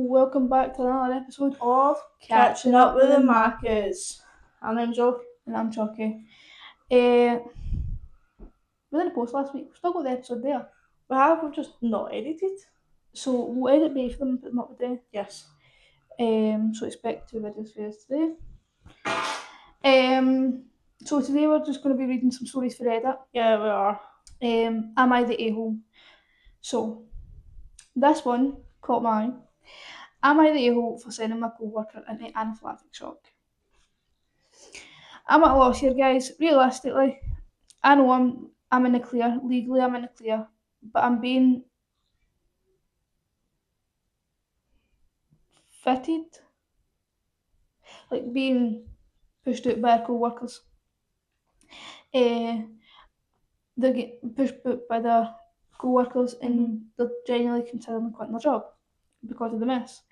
Welcome back to another episode of Catching up with the Markers. My name's Jo. And I'm Chucky. We didn't post last week. We've still got the episode there. We've just not edited. So we'll edit both of them and put them up today. Yes. So expect 2 videos for us today. So today we're just going to be reading some stories for Reddit. Yeah, we are. Am I the a-hole? So, this one caught my eye. Am I the a-hole for sending my co-worker into anaphylactic shock? I'm at a loss here, guys. Realistically, I know I'm in the clear. Legally, I'm in the clear. But I'm being fitted, like being pushed out by our co-workers. They're getting pushed out by their co-workers and they're genuinely considering quitting their job because of the mess.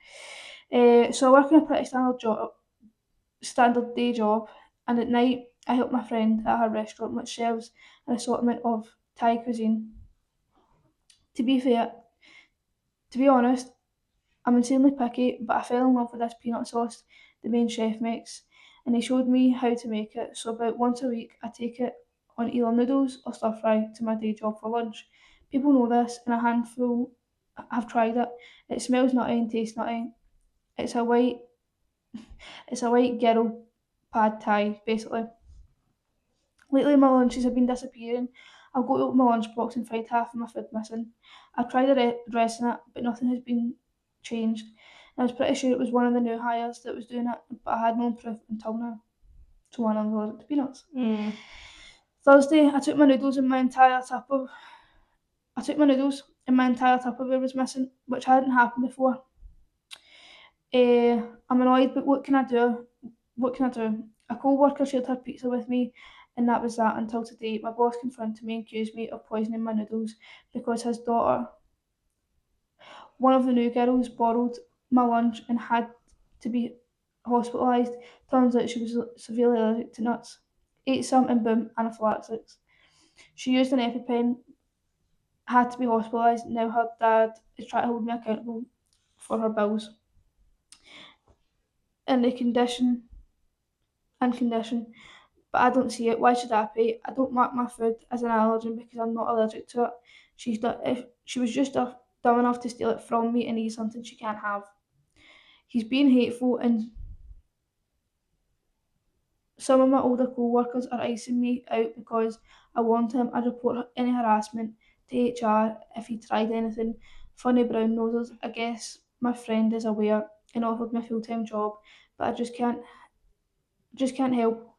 So I work in a pretty standard day job, and at night I help my friend at her restaurant which serves an assortment of Thai cuisine. To be honest, I'm insanely picky, but I fell in love with this peanut sauce the main chef makes, and he showed me how to make it. So about once a week, I take it on either noodles or stir fry to my day job for lunch. People know this, and a handful have tried it. It smells nutty and tastes nutty. It's a white, it's a white gyro pad thai, basically. Lately, my lunches have been disappearing. I'll go to open my lunchbox and find half of my food missing. I've tried addressing it, but nothing has been changed. And I was pretty sure it was one of the new hires that was doing it, but I had no proof until now. So one of them allergic to peanuts. Thursday, I took my noodles and my entire Tupperware was missing, which hadn't happened before. I'm annoyed, but what can I do? A co-worker shared her pizza with me, and that was that until today. My boss confronted me and accused me of poisoning my noodles because his daughter, one of the new girls, borrowed my lunch and had to be hospitalised. Turns out she was severely allergic to nuts. Ate some and boom, anaphylaxis. She used an EpiPen, had to be hospitalised. Now her dad is trying to hold me accountable for her bills. In the condition, but I don't see it. Why should I pay? I don't mark my food as an allergen because I'm not allergic to it. If she was just dumb enough to steal it from me and eat something she can't have. He's being hateful, and some of my older co-workers are icing me out because I warned him I'd report any harassment to HR if he tried anything. Funny brown noses. I guess my friend is aware and offered me a full-time job, but I just can't help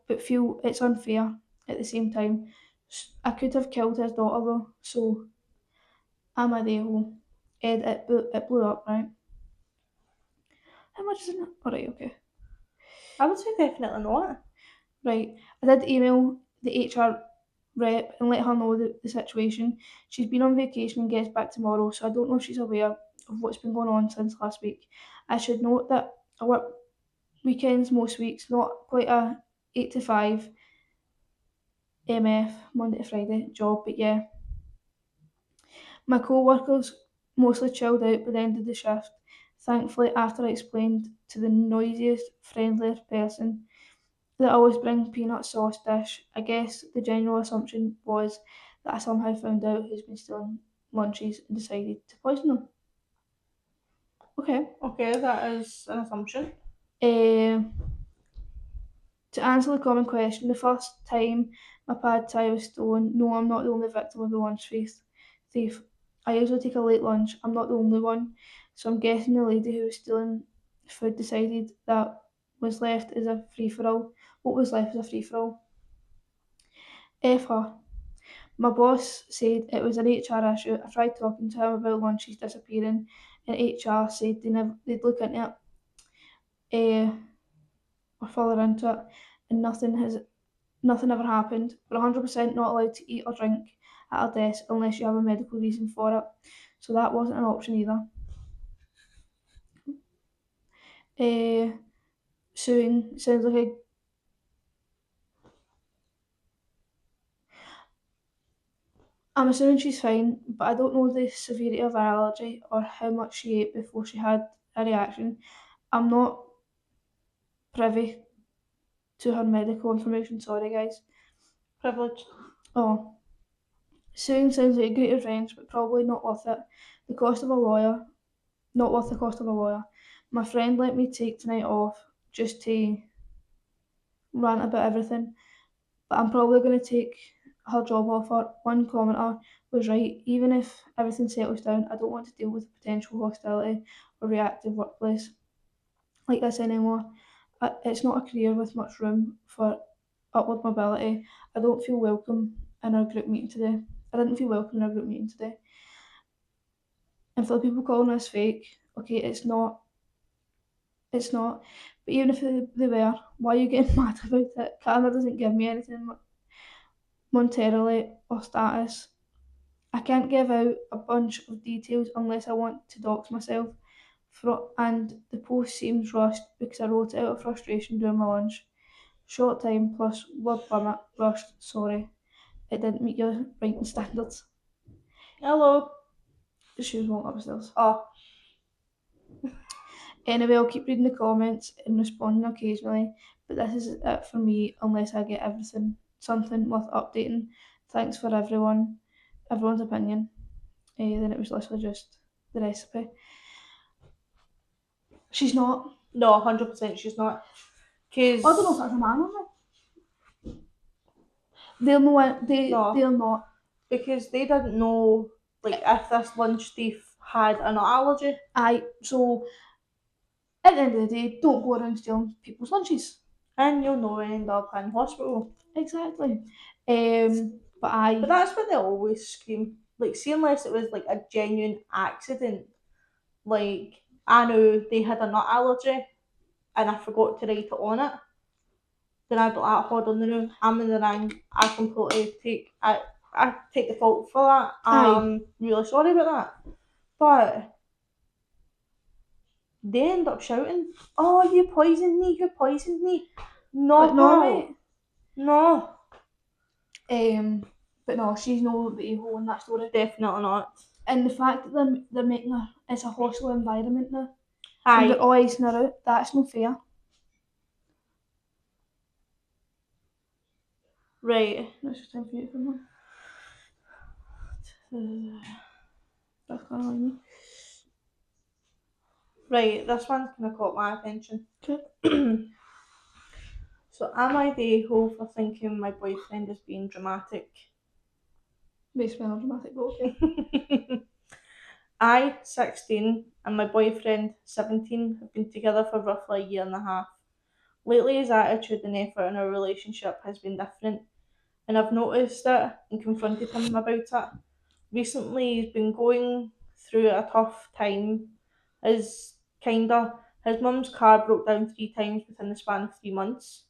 but feel it's unfair at the same time. I could have killed his daughter though, so am I the a-hole? Ed, it blew up, right? How much is it? Alright, okay. I would say definitely not. Right, I did email the HR rep and let her know the situation. She's been on vacation and gets back tomorrow, so I don't know if she's aware of what's been going on since last week. I should note that I work weekends most weeks, not quite a 8 to 5 MF, Monday to Friday job, but yeah. My co-workers mostly chilled out by the end of the shift. Thankfully, after I explained to the noisiest, friendliest person that I always bring peanut sauce dish, I guess the general assumption was that I somehow found out who's been stealing lunches and decided to poison them. Okay. Okay, that is an assumption. To answer the common question, the first time my pad thai was stolen, no, I'm not the only victim of the lunch thief. I usually take a late lunch. I'm not the only one, so I'm guessing the lady who was stealing food decided that was left as a free for all. What was left as a free for all? F her. My boss said it was an HR issue. I tried talking to him about lunches disappearing, and HR said they'd look into it or further into it, and nothing ever happened. We're 100% not allowed to eat or drink at our desk unless you have a medical reason for it, so that wasn't an option either. Suing sounds like a I'm assuming she's fine, but I don't know the severity of her allergy or how much she ate before she had a reaction. I'm not privy to her medical information, sorry guys. Privileged. Oh. Suing sounds like a great revenge, but probably not worth it. The cost of a lawyer, not worth the cost of a lawyer. My friend let me take tonight off just to rant about everything, but I'm probably going to take her job offer. One commenter was right. Even if everything settles down, I don't want to deal with potential hostility or reactive workplace like this anymore. It's not a career with much room for upward mobility. I don't feel welcome in our group meeting today. I didn't feel welcome in our group meeting today. And for the people calling us fake, okay, it's not. It's not. But even if they were, why are you getting mad about it? Canada doesn't give me anything monetarily or status. I can't give out a bunch of details unless I want to dox myself. And the post seems rushed because I wrote it out of frustration during my lunch. Short time plus word limit, rushed, sorry. It didn't meet your writing standards. Hello. The shoes won't upstairs. Oh. Anyway, I'll keep reading the comments and responding occasionally, but this is it for me unless I get something worth updating. Thanks for everyone's opinion. Then it was literally just the recipe. She's not. No, 100% she's not. Cause I don't know if that's a man or not. They'll know it. They'll not. Because they didn't know like if this lunch thief had an allergy. So at the end of the day, don't go around stealing people's lunches. And you'll know and end up in hospital. Exactly. But that's what they always scream. Like, see, unless it was like a genuine accident, like I know they had a nut allergy and I forgot to write it on it, then I'd be like, hold on, no, I'm in the wrong. I completely I take the fault for that. I'm really sorry about that. But they end up shouting, "Oh, you poisoned me! You poisoned me!" No, but no, mate. No. But no, she's no the a-hole in that story. Definitely not. And the fact that they're making it's a hostile environment now. Aye. And they're all icing her out. That's no fair. Right. That's just time for you to come on. That's kind of like me. Right, this one's kind of caught my attention. Okay. So, am I the a-hole for thinking my boyfriend is being dramatic? Makes me dramatic, but okay. I, 16, and my boyfriend, 17, have been together for roughly a year and a half. Lately, his attitude and effort in our relationship has been different, and I've noticed it and confronted him about it. Recently, he's been going through a tough time. His mum's car broke down 3 times within the span of 3 months.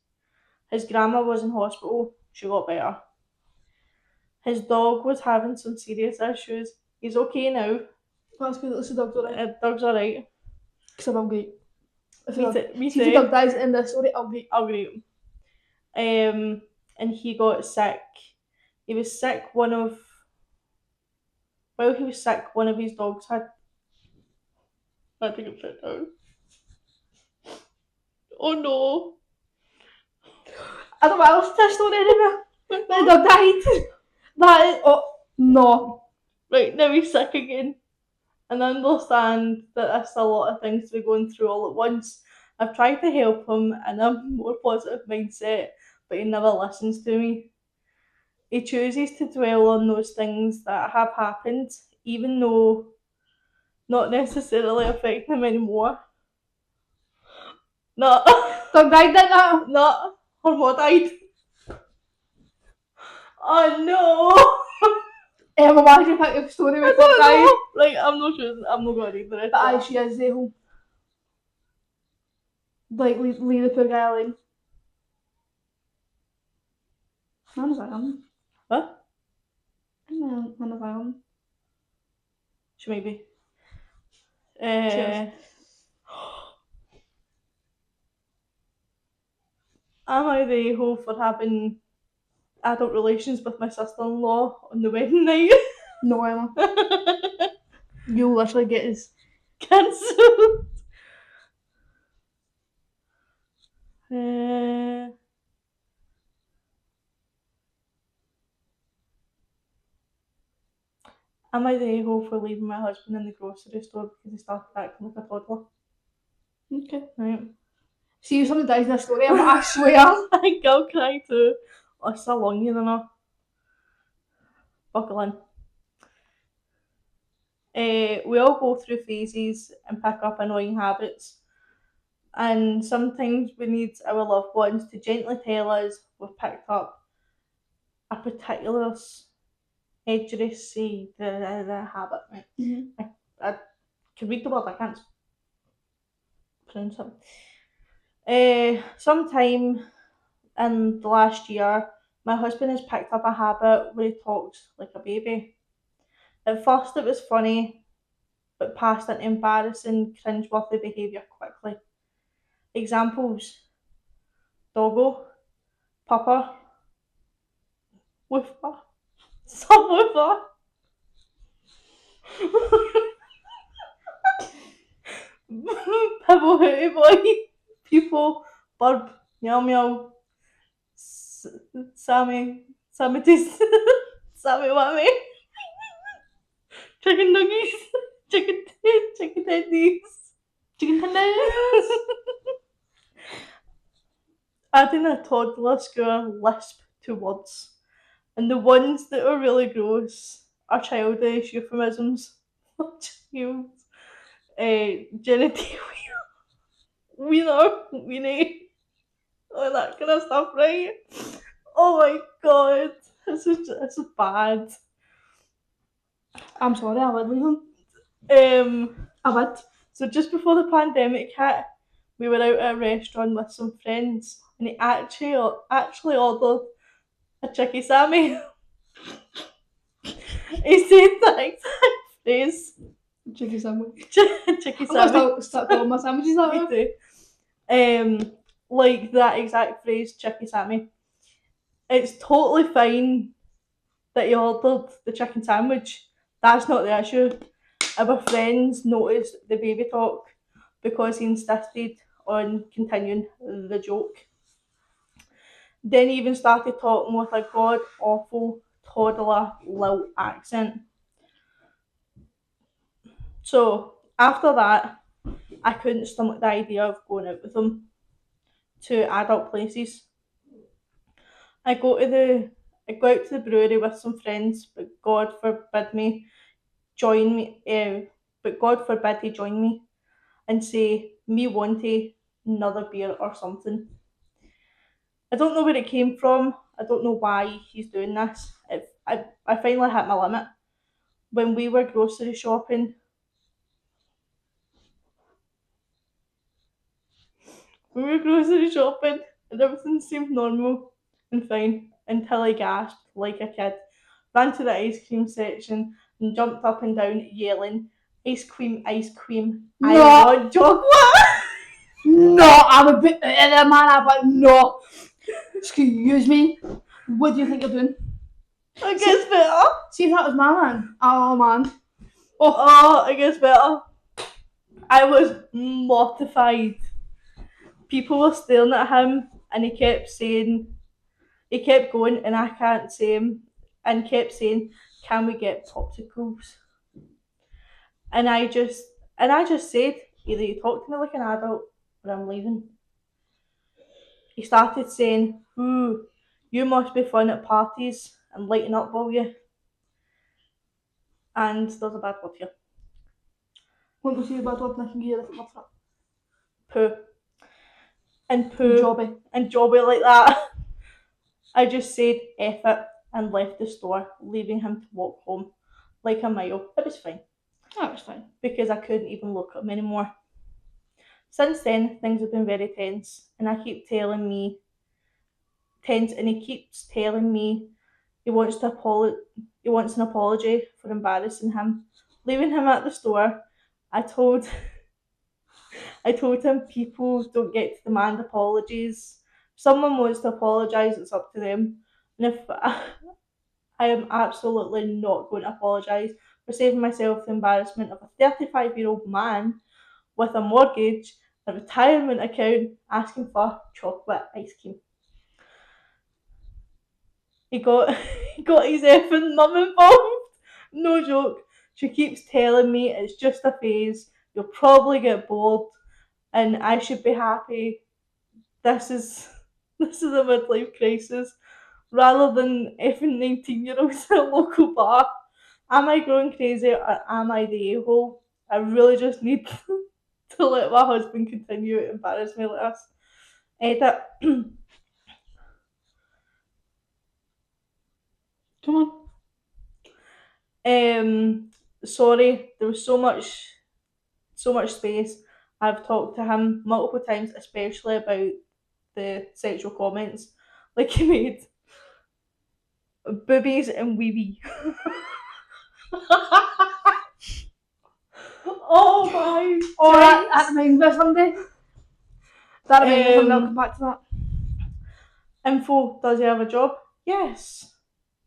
His grandma was in hospital. She got better. His dog was having some serious issues. He's okay now. That's good. At least the dog's alright. Dog's alright. Because I'm great. If the dog dies in this story, I'll great. And he got sick. He was sick. While he was sick, one of his dogs had. I think it fit down. Oh no! I don't want to listen to this story anymore. The dog died. That is. Oh no. Right, now he's sick again. And I understand that that's a lot of things to be going through all at once. I've tried to help him in a more positive mindset, but he never listens to me. He chooses to dwell on those things that have happened, even though not necessarily affecting him anymore. No. Dog died, didn't it? No. Her mum died. Oh no! Why did you pick up a story with dog died? Like, I'm not sure. I'm not going to read the rest. But aye, she is the whole. Like, leave the poor guy alone. None of Ireland. What? None of Ireland. She might be. Cheers. Am I the a-hole for having adult relations with my sister-in-law on the wedding night. No, Emma. You'll literally get us cancelled. Uh, am I the a-hole for leaving my husband in the grocery store because he started acting like a toddler? Okay. Right. See, if somebody dies in a story, I swear. I think I'll cry too. Oh, it's so long, you know. Buckle in. We all go through phases and pick up annoying habits. And sometimes we need our loved ones to gently tell us we've picked up a particular idiocy, the habit. Right? Mm-hmm. I can read the word, I can't pronounce it. Sometime in the last year, my husband has picked up a habit where he talks like a baby. At first it was funny, but passed into embarrassing, cringeworthy behaviour quickly. Examples: doggo, pupper, woofer, subwoofer, pebble hooty boy, people, burp, meow meow, Sammy, Sammy teeth, Sammy whammy, chicken nuggies, chicken tendies, Chicken tenders. adding a toddler skewer lisp to words. And the ones that are really gross are childish euphemisms. Child, genital, wiener, weenie, all that kind of stuff, right? Oh my god, this is bad. I'm sorry, I would leave him. I would. So just before the pandemic hit, we were out at a restaurant with some friends, and he actually ordered a chicky Sammy. He said the exact phrase. Chicken sandwich. Chicky I'm Sammy. gonna start calling my sandwiches that way. Me too. Like that exact phrase, chicky Sammy. It's totally fine that he ordered the chicken sandwich. That's not the issue. Our friends noticed the baby talk because he insisted on continuing the joke. Then he even started talking with a god awful toddler lilt accent. So after that, I couldn't stomach the idea of going out with him to adult places. I go out to the brewery with some friends, but God forbid he join me and say me wanting another beer or something. I don't know where it came from. I don't know why he's doing this. I finally hit my limit. When we were grocery shopping, and everything seemed normal and fine until I gasped like a kid, ran to the ice cream section and jumped up and down yelling, ice cream, I want chocolate. No, I'm a bit man, but no. Excuse me. What do you think you're doing? I guess better. See if that was my man. Oh man. Oh, I guess better. I was mortified. People were staring at him and he kept going and I can't say him and kept saying, can we get popsicles? And I just said, either you talk to me like an adult or I'm leaving. He started saying, ooh, you must be fun at parties and lighting up, will you? And there's a bad word here. What was you bad word and I can give you a different word for Poo. And it? poo. Jobby. And jobby like that. I just said F it and left the store, leaving him to walk home like a mile. It was fine. That was fine. Because I couldn't even look at him anymore. Since then, things have been very tense, and he keeps telling me he wants an apology for embarrassing him. Leaving him at the store, I told him people don't get to demand apologies. If someone wants to apologise, it's up to them. And if I am absolutely not going to apologise for saving myself the embarrassment of a 35-year-old man with a mortgage, a retirement account, asking for chocolate ice cream. He got he got his effing mum involved. No joke. She keeps telling me it's just a phase. You'll probably get bored, and I should be happy. This is this is a midlife crisis, rather than effing 19-year-olds at a local bar. Am I going crazy or am I the a-hole? I really just need to let my husband continue to embarrass me like this. Edit. Come on. Sorry, there was so much space. I've talked to him multiple times, especially about the sexual comments like he made. Boobies and wee wee. Oh my! Oh, that days. reminds me of somebody. That reminds me of somebody. I'll come back to that. Info, does he have a job? Yes.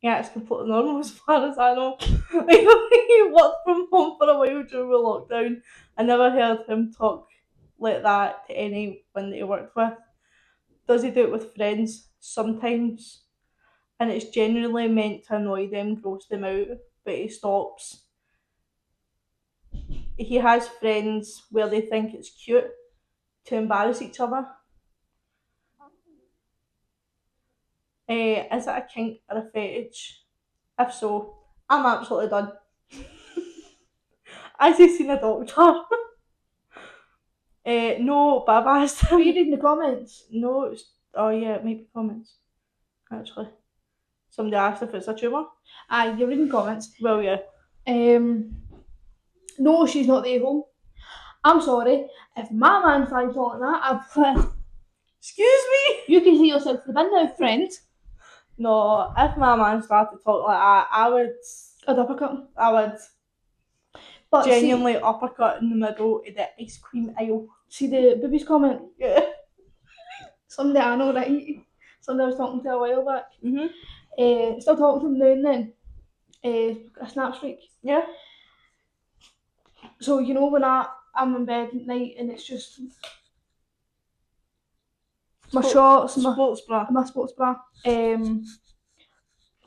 Yeah, it's completely normal as far as I know. He worked from home for a while during the lockdown. I never heard him talk like that to anyone that he worked with. Does he do it with friends? Sometimes. And it's genuinely meant to annoy them, gross them out, but he stops. He has friends where they think it's cute to embarrass each other. Is it a kink or a fetish? If so, I'm absolutely done. Has he seen a doctor? No, but I've asked Are you him. reading the comments? No, oh yeah, it might be comments. Actually, somebody asked if it's a tumour. Aye, you're reading comments. Well, yeah. No, she's not the a-hole. I'm sorry. If my man finds talking like that, Excuse me. you can see yourself to the bin now, friend. No, if my man started talking like that, I'd uppercut. I would But genuinely uppercut in the middle of the ice cream aisle. see the boobies comment? Yeah. Somebody I know, right? Somebody I was talking to a while back. Mhm. Still talking to them now and then. A snap streak. Yeah. So you know when I'm in bed at night and it's just my shorts, sports bra. my sports bra, do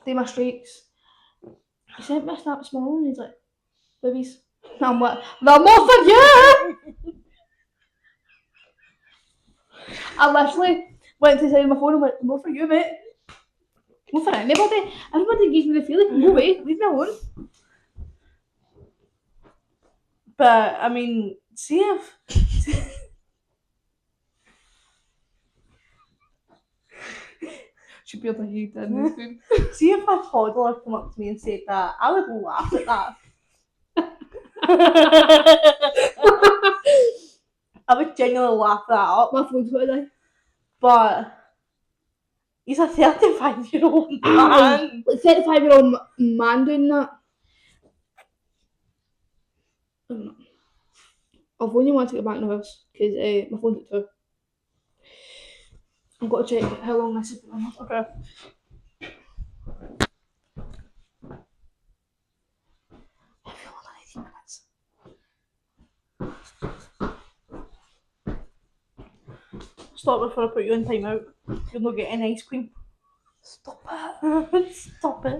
my streaks. He sent me a snap this morning and he's like, boobies. And I'm like, they're more for you! I literally went to the side of my phone and went, more for you, mate. More for anybody. Everybody gives me the feeling, no way, leave me alone. But I mean, see if Should be able to hear that in this room. see if a toddler come up to me and said that, I would laugh at that. I would genuinely laugh that up. My phone's got to die. But he's a 35-year-old man. Like 35-year-old man doing that. I don't know. I've only want to get back in the house because my phone's at 2. I've got to check how long this has been on. Okay. I feel like 18 minutes. Stop before I put you in timeout. You'll not get any ice cream. Stop it. Stop it.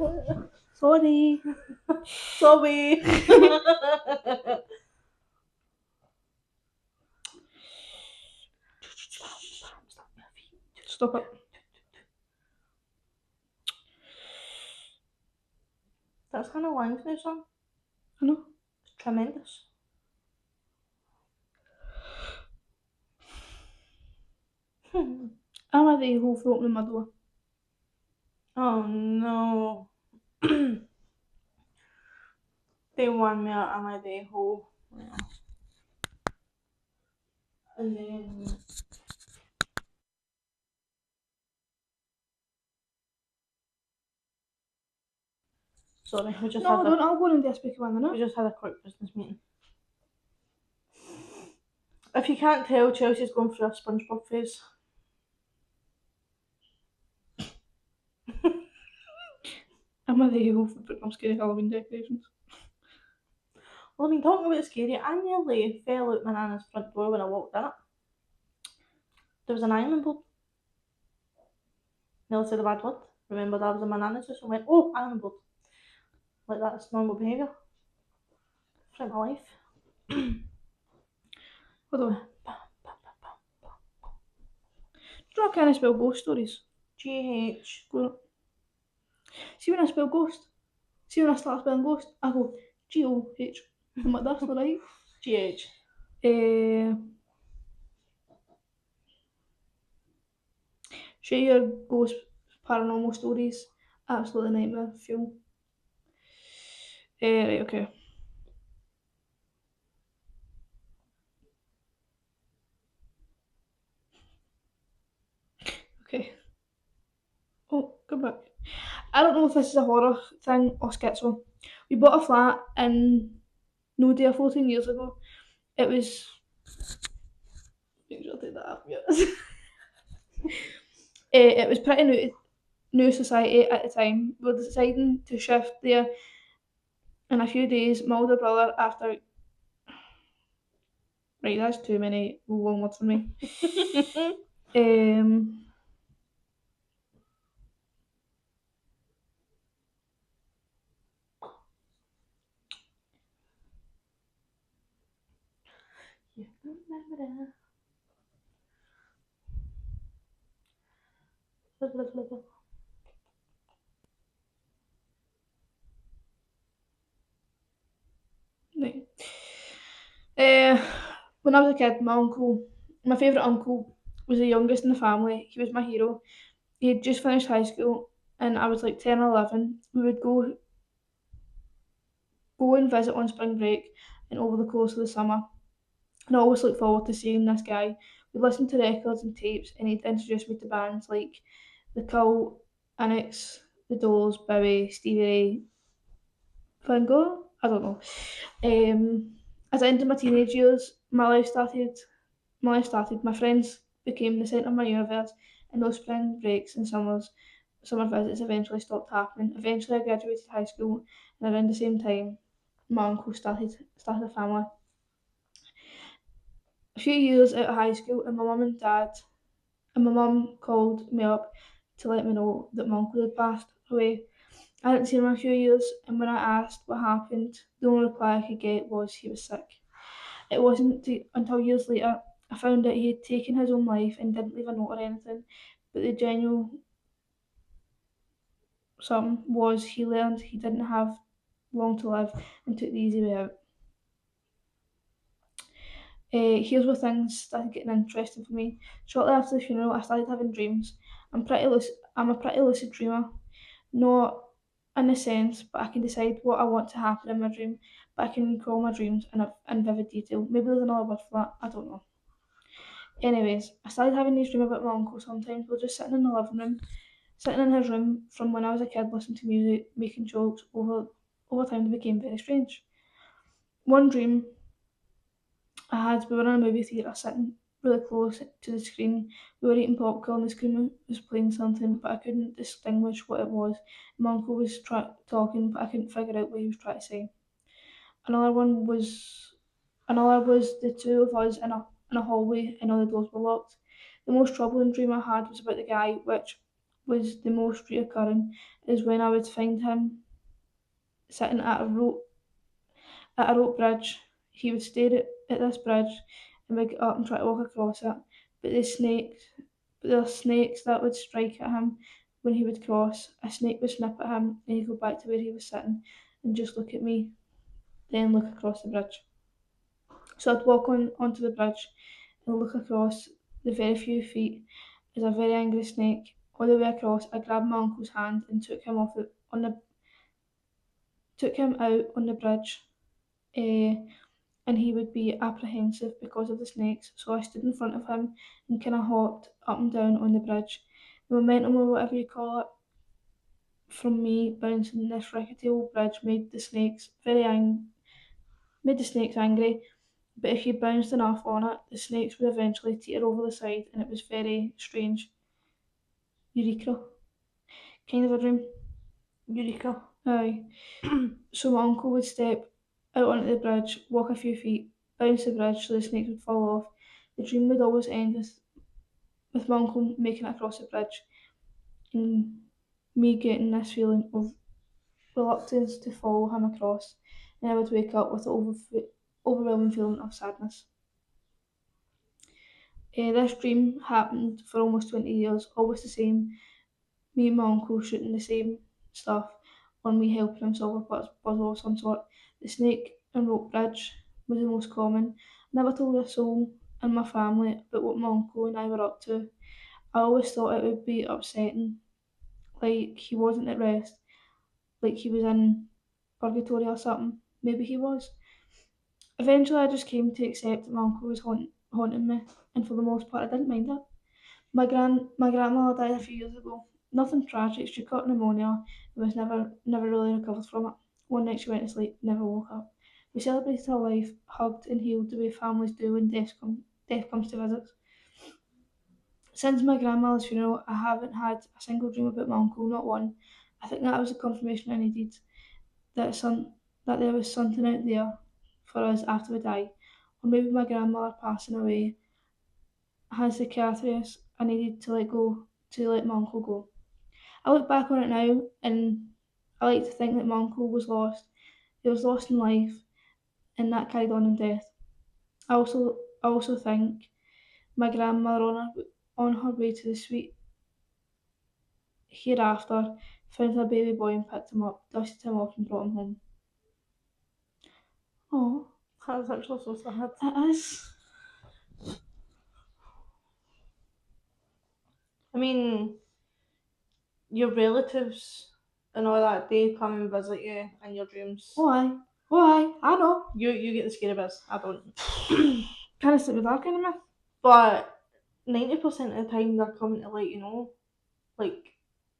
Sorry. Sorry. Stop it. That's Hannah Lang's new song. I know. It's tremendous. Am I the a-hole for opening my door? Oh no. They warned me out, am I the a-hole? Yeah. And then sorry, we just No, don't. I'll go into a speaker one minute. we just had a quick business meeting. If you can't tell, Chelsea's going through a SpongeBob phase. I'm a the elf for putting up scary Halloween decorations. Well, I mean, talking about scary, I nearly fell out my nana's front door when I walked in it. There was an ironing board. Nearly said a bad word. Remembered I was in my nana's house and went, oh, ironing board. Like that's normal behaviour. Throughout my life. Hold on. Do you know I can't spell ghost stories? GH. See when I spell ghost? See when I start spelling ghost? I go G-O-H. I'm like, that's not right. GH. Share your ghost paranormal stories. Absolutely nightmare fuel. Right, okay. Okay. Oh, go back. I don't know if this is a horror thing or schizo. We bought a flat in no day 14 years ago. It was. Make sure I take that up, yes. It was pretty new society at the time. We were deciding to shift there in a few days. My older brother, after. Right, that's too many long words for me. um, You remember that. right. When I was a kid, my favourite uncle, was the youngest in the family. He was my hero. He had just finished high school, and I was like 10 or 11. We would go and visit on spring break and over the course of the summer. And I always look forward to seeing this guy. We'd listen to records and tapes, and he'd introduce me to bands like The Cult, Annex, The Doors, Bowie, Stevie Ray, Van Gogh. I don't know. As I entered my teenage years, my friends became the centre of my universe, and those spring breaks and summer visits eventually stopped happening. Eventually, I graduated high school, and around the same time, my uncle started a family. A few years out of high school, and my mum called me up to let me know that my uncle had passed away. I hadn't seen him in a few years, and when I asked what happened, the only reply I could get was he was sick. It wasn't until years later I found out he had taken his own life and didn't leave a note or anything. But the genuine something was he learned he didn't have long to live and took the easy way out. Here's where things started getting interesting for me. Shortly after the funeral, I started having dreams. I'm a pretty lucid dreamer, not in a sense, but I can decide what I want to happen in my dream. But I can recall my dreams in vivid detail. Maybe there's another word for that. I don't know. Anyways, I started having these dreams about my uncle sometimes. We're just sitting in the living room, sitting in his room from when I was a kid, listening to music, making jokes. Over time, they became very strange. One dream I had, we were in a movie theatre, sitting really close to the screen. We were eating popcorn. The screen was playing something, but I couldn't distinguish what it was. My uncle was talking, but I couldn't figure out what he was trying to say. Another one was Another was the two of us in a hallway and all the doors were locked. The most troubling dream I had was about the guy, which was the most reoccurring, is when I would find him sitting at a rope bridge. He would stare at this bridge and would get up and try to walk across it. But the snakes that would strike at him when he would cross. A snake would snip at him and he'd go back to where he was sitting and just look at me, then look across the bridge. So I'd walk onto the bridge and look across the very few feet as a very angry snake. All the way across, I grabbed my uncle's hand and took him out on the bridge. And he would be apprehensive because of the snakes. So I stood in front of him and kind of hopped up and down on the bridge. The momentum, or whatever you call it, from me bouncing this rickety old bridge made the snakes angry. But if you bounced enough on it, the snakes would eventually teeter over the side, and it was very strange. Eureka kind of a dream. Eureka. Aye. So my uncle would step out onto the bridge, walk a few feet, bounce the bridge so the snakes would fall off. The dream would always end with my uncle making it across the bridge and me getting this feeling of reluctance to follow him across, and I would wake up with an overwhelming feeling of sadness. This dream happened for almost 20 years, always the same. Me and my uncle shooting the same stuff, or me helping him solve a puzzle of some sort. The snake and rope bridge was the most common. Never told a soul in my family about what my uncle and I were up to. I always thought it would be upsetting, like he wasn't at rest, like he was in purgatory or something. Maybe he was. Eventually, I just came to accept that my uncle was haunting me, and for the most part, I didn't mind it. My grandmother died a few years ago. Nothing tragic. She caught pneumonia and was never really recovered from it. One night she went to sleep, never woke up. We celebrated her life, hugged and healed the way families do when death comes to visit. Since my grandmother's funeral, I haven't had a single dream about my uncle, not one. I think that was the confirmation I needed that that there was something out there for us after we die, or maybe my grandmother passing away has the catalyst I needed to let my uncle go. I look back on it now and I like to think that my uncle was lost. He was lost in life and that carried on in death. I also think my grandmother on her way to the sweet hereafter found her baby boy and picked him up, dusted him off and brought him home. Oh, That's actually so sad. it is. I mean, your relatives and all that, they come and visit you in your dreams. Why? Why? I know. You get the scary bits. I don't. Kind of sleep with that kind of myth. But 90% of the time, they're coming to let you know, like,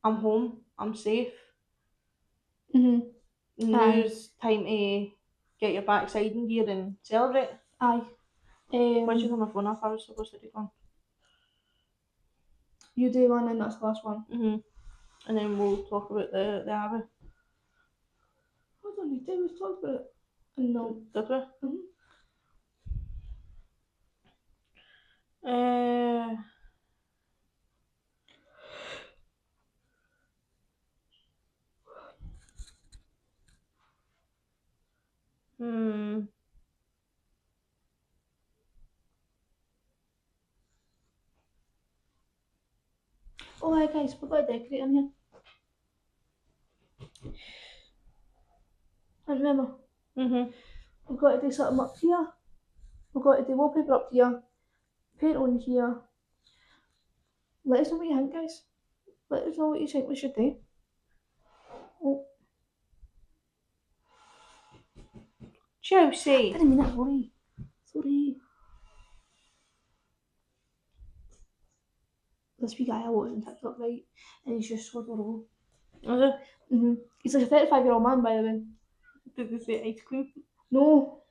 I'm home, I'm safe. Mhm. Now's time to get your backside in gear and celebrate. Aye. Why'd you turn my phone off? I was supposed to do one. You do one and that's the last one. And then we'll talk about the Abbey. I don't need to. We've talked about it. No. Did we? Mhm. Uh, hmm. Oh, hi guys, we've got a decorator in here. And remember, we've got to do something up here. We've got to do wallpaper up here. Paint on here. Let us know what you think, guys. Let us know what you think we should do. Oh, Chelsea. I didn't mean that, sorry. Sorry. This wee guy I watched on TikTok, right? And he's just so adorable. Was it? He's like a 35-year-old man, by the way. Did they say ice cream? No.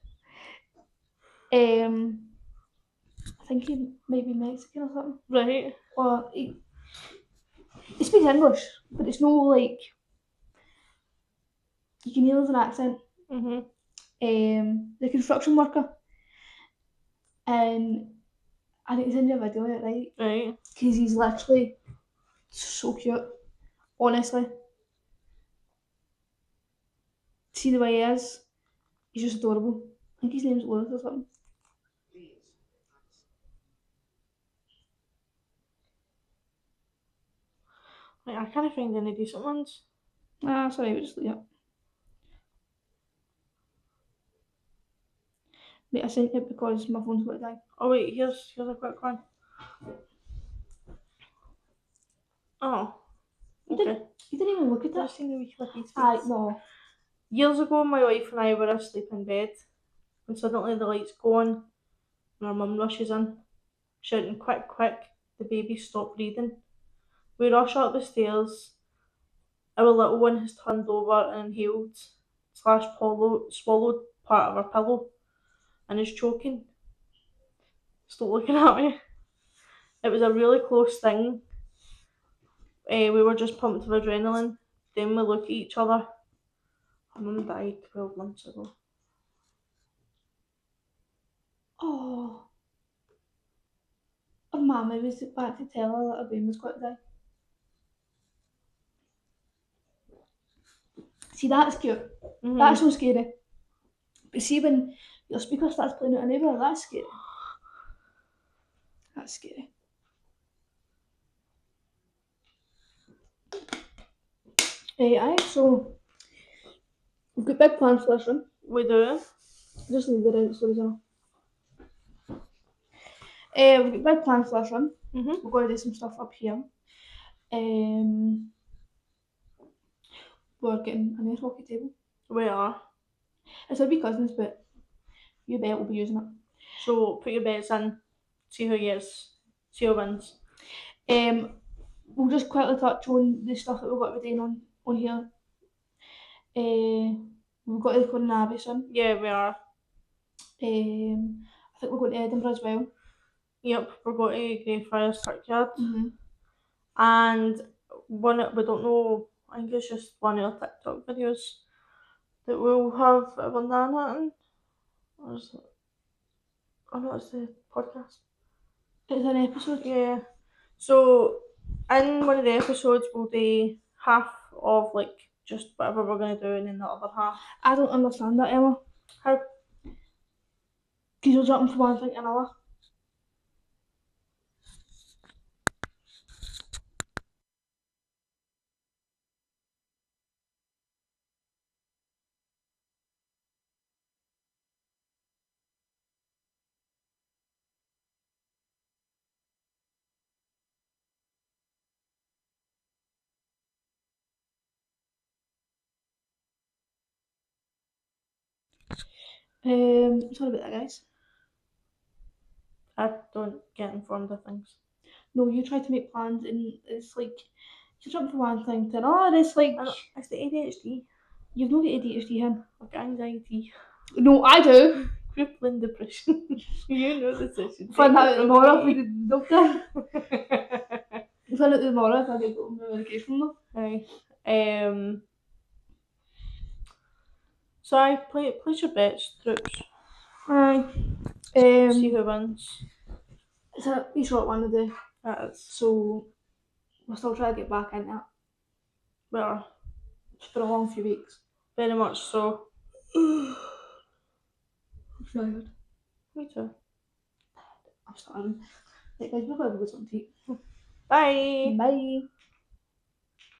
I think he might be Mexican or something. Right. Or he speaks English, but it's no like you can hear there's an accent. The construction worker, and I think he's in your video, right? Right. Because he's literally so cute. Honestly, see the way he is, he's just adorable. I think his name's Lewis or something. Like, I can't find any decent ones. Ah, sorry, we just leave it. Wait, I sent it because my phone's about to die. Oh wait, here's a quick one. Oh. Okay. You didn't even look at I've that. seen the wee clicky Aye, no. Years ago, my wife and I were asleep in bed, and suddenly the lights go on, and our mum rushes in, shouting, "Quick, quick, the baby's stopped breathing." We rush up the stairs. Our little one has turned over and inhaled slash swallowed part of our pillow and is choking. Stop looking at me. It was a really close thing. We were just pumped with adrenaline. then we look at each other. My mum died 12 months ago. Oh. Her mamma was back to tell her that her baby was going to die. See, that's cute. That's so scary. But see, when your speaker starts playing out a neighbour, that's scary. That's scary. Aye, so we've got big plans for this one. We do. Just leave the Reddit stories on. We've got big plans for this one. We're going to do some stuff up here. We're getting a nice hockey table. We are. It's our wee cousins, but you bet we'll be using it. So put your bets in, see who gets, see who wins. We'll just quickly touch on the stuff that we've got to be doing on here. We've got to go to Abbey soon. Yeah, we are. I think we're going to Edinburgh as well. Yep, we're going to Greyfriars Kirkyard. Mm-hmm. And we don't know, I think it's just one of the TikTok videos that we'll have a banana in. Or is it? Oh no, it's the podcast. It's an episode. Yeah. So in one of the episodes we'll do half of like just whatever we're gonna do and then the other half. I don't understand that, Emma. How? Because you're jumping from one thing to another. Sorry about that, guys. I don't get informed of things. No, you try to make plans and it's like you jump from one thing to another. It's like It's the ADHD. You've not got ADHD, hen. Like anxiety. No, I do. Crippling depression. You know this issue. Find out tomorrow if we did the doctor. Find out tomorrow if I get got my medication though. Aye. So I place your bets, troops. Aye. See who wins. It's a wee short one today. That is. So we're still trying to get back into it. Well, For a long few weeks. very much so. I'm tired. Me too. I'm starving. Right guys, we're going to go to something to eat. Bye. Bye.